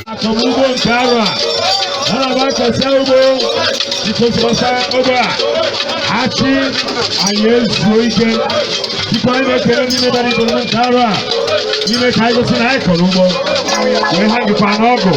Akomugo nkara Alabaka Selbo Dikososa Oba Achi Ayezu Ike Dikoine Kereni Nebari Kono Nkara Nime Kaigo Sinai Kolumbo We Hangi Panogo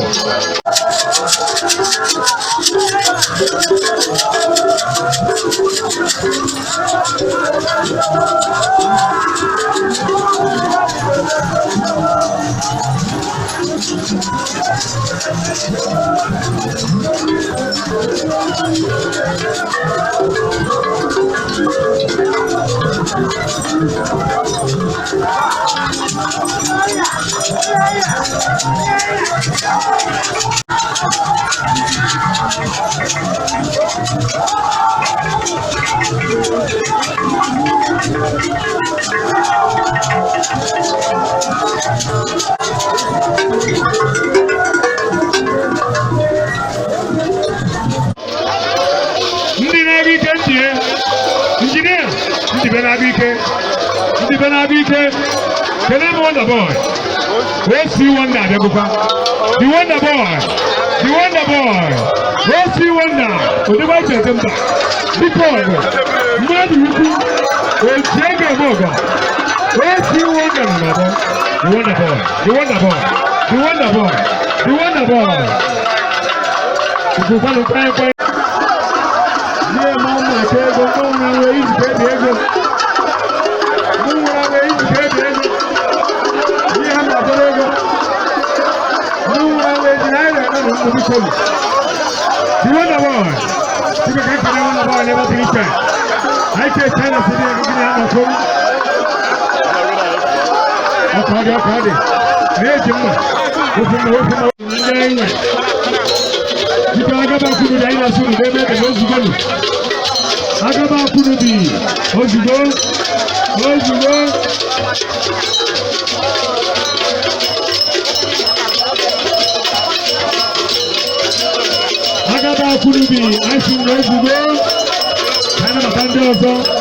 Can I wonder boy? Where's the wonder, Debuka? The wonder boy. The wonder boy. Where's the wonder? Oh, the white gentleman. The boy. Mad Ruku. Where's the boy? Where's the wonder, mother? The wonder boy. The wonder boy. The wonder boy. The wonder boy. The Buffalo Pie. Yeah, Mama, I can't go on away. Baby, You want the boy? You can't find the boy, never think it. I can't tell us today, I'm going to come. Okay. You can go back to the diner soon, they make a nose gun. I go back to the how's you go? How's you go? Agaba Kurubi, I should know to go. Kind of a